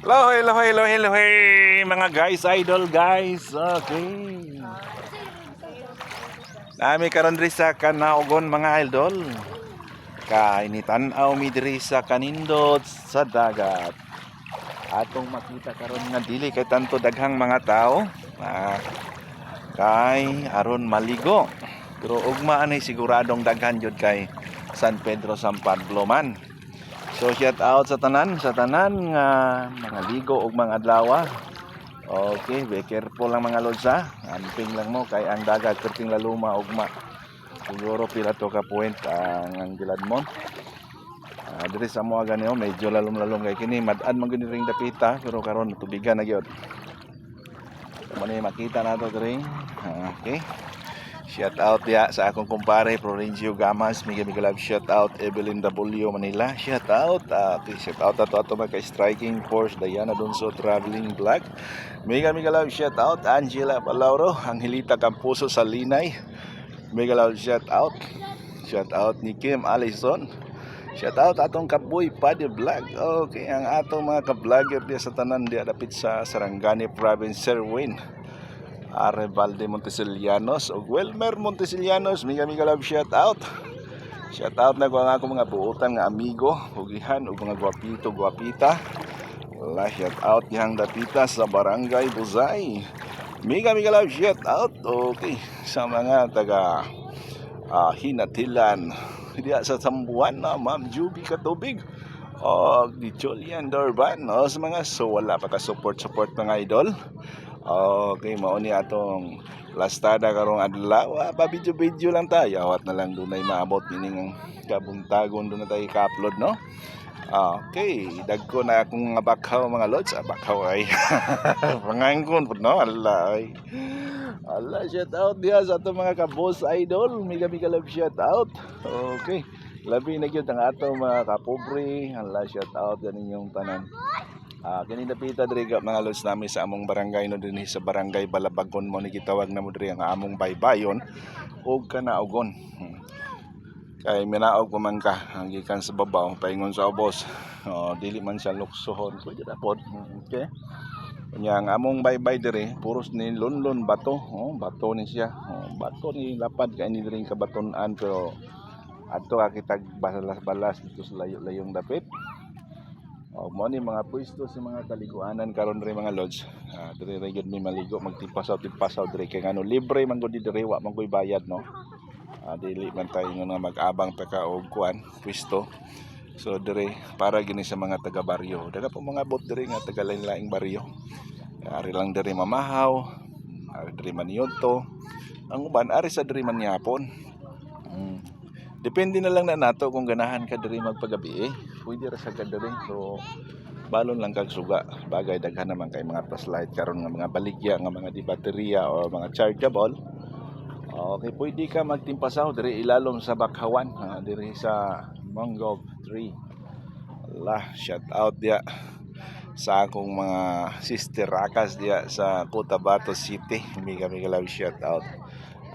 Hello, hello, hello, hello, hey, mga guys, idol guys. Okay. Nami karon diri sa Kanaogon mga idol. Kainitan-aw mi diri sa kanindot sa dagat. Atong makita karon nga dili kay tanto daghang mga tao. Kay aron maligo. Pero ugma anay siguradong daghan jud kay San Pedro San Pablo man. So shout out sa tanan nga mga ligo ug mga adlaw. Okay, be careful lang mga lodsa. Amping lang mo kay ang dagat kerting laluma ugma. Siguro pila to ka point ang gilad mo. Diri sa mo gani medyo lalom-lalom kay kini mad-an man gani ring dapita pero karon tubigan na gyud. Mo ni makita nato diri. Okay. Shout out ya sa akong kumpare Florencio Gamas, mega love shout out Evelyn W Manila. Shout out shout out ato mga striking force Diana Donso traveling vlog. Mega love shout out Angela Palauro, Angelita Camposo Salinay. Mega love shout out. Shout out ni Kim Allison. Shout out atong Kaboy Paddy Vlog. Okay, ang atong mga ka-vlogger diya sa tanan diya dapit sa Sarangani Province, Sir Wayne Arevalde Montesilianos o Wilmer Montesilianos, mega love shout out. Shout out na ko ang ako mga buotan nga amigo, hugihan ug mga guwapito, guwapita. Wala shout out yang dapita sa Barangay Buzay. Mega love shout out. Okay, sa mga taga Hinatilan diya sa Sambuan na Ma'am Juby Katubig. Di Julian Dorban sa mga so wala pa ka support mga idol. Okay, mao ni atong lastada karong adlaw. Pa-video lang tayo. Awat na lang dunay maabot ining kabuntagon doon na tayo ka-upload, no? Okay, dagko na akong mga bakhaw mga lods. Bakhaw ay pangangkon po, no? Alay. Allah, shout out diya sa atong mga ka-boss idol. Mega love shout out. Okay. Labi na gyud ang atong mga kapobre. Allah, shout out yan inyong tanan. Kini napita diri mga lods namin sa among barangay no dinhi sa barangay Balabagon mo ni gitawag na mo diri ang among baybayon ug Kanaogon. Kay minaog ko man ka ang gikan sa babaw paingon sa ubos. Dili man siya luksohon pwede ra pod. Okay. Unya ang among baybay diri puros ni lunlon bato. Bato ni siya. Bato ni lapad kay ni diri kabaton-an pero adto kitag balas-balas dito sa layo-layong dapit. Mo ni mga pwesto sa mga kaliguanan karon diri mga lodge. Diri ra gyud mi maligo magtipasaw diri kay ngano libre man gud diri wa man koy bayad, no. Dili man tayo nga mag-abang ta ka og kuan pwesto. So diri para gini sa mga taga baryo. Daga po mga bot diri nga taga lain-laing baryo. Ari lang diri mamahaw, ari diri maniyodto. Ang uban ari sa diri man yapon. Depende na lang na nato kung ganahan ka diri magpagabi. Pwede ra sa diri. So balon lang kag suga. Bagay daghan naman kay mga flashlight karon nga mga baligya nga mga di baterya o mga chargeable. Okay, pwede ka magtimpasaw diri ilalom sa bakhawan, diri sa mangrove tree. Allah, shout out dia sa akong mga sister rakas dia sa Cotabato City. Mega love shout out.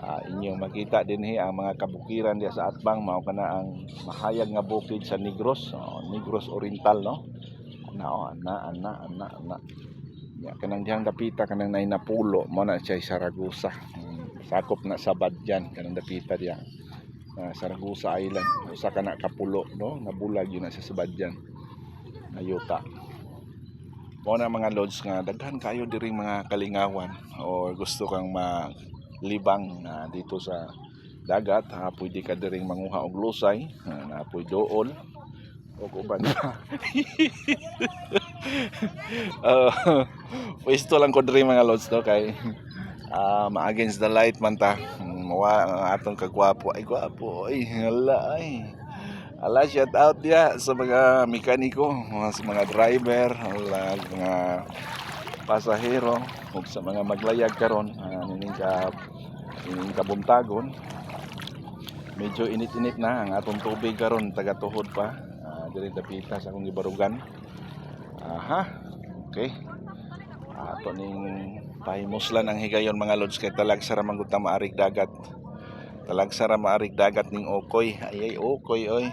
Inyong makita dinhi ang mga kabukiran diya sa Atbang mao kana ang mahayag nga bukid sa Negros, Negros Oriental, no. Ana. Ya kanang dihang dapita kanang nay Napulo mo na siya Saragusa. Sakop na sa Badyan kanang dapita diya. Saragusa Island usa ka na kapulo, no, nabulag yun na sa Badyan. Nayuta. Mo na mga lodge nga daghan kayo diri mga kalingawan o gusto kang libang dito sa dagat, pwede ka diring manguha og lusay, naapoy dool o uban pa. Pwesto lang ko diri mga lods to kay ma-against the light man ta. Mawa ang atong kagwapo ay gwapo ay hala ay. Ala, shout out dia sa mga mekaniko, sa mga driver, mga pasahero ug sa mga maglayag karon nining kabuntagon. Medyo init-init na ang atong tubig karon taga-tuhod pa diri dapita sa akong gibarugan. Okay. Ato ning pahimuslan ang higayon mga lods kay talag sara man gud ta maarig dagat. Talag sara maarig dagat ning okoy. Ay okoy oy.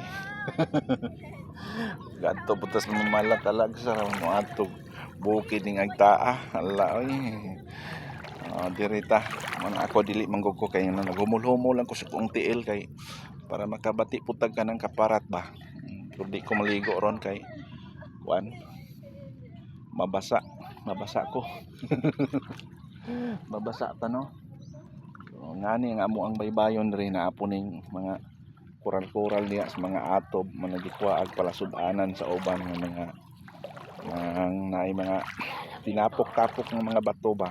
Gadto putas mamala talag sara mo atog bukid ning agtaa. Hala oy. Dirita man ako dili manggug ko kay naghumol-humol lang ko sa kong tiil kay para makabati putag ka ng kaparat ba. Kung di ko maligo ron kay kuan mabasa ko. Mabasa ta no. So, ngani nga amo ang baybayon rin na apo ning mga kural-kural niya sa mga atob managikuha ag palasud-anan sa uban ng mga naay mga tinapok-tapok ng mga bato ba.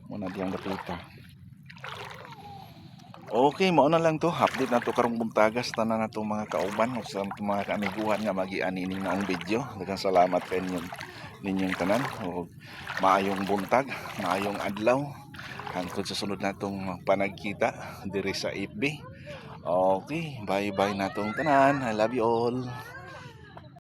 Muna diyang dapita. Okay, mao na lang to. Update na to karong buntagas tanan na to mga kauban sa mga kaamiguhan nga magiani ini na ang video. Daghang salamat kay ninyong tanan. O maayong buntag, maayong adlaw. Hangtod sa sunod natong panagkita diri sa FB. Okay, bye-bye natong tanan. I love you all.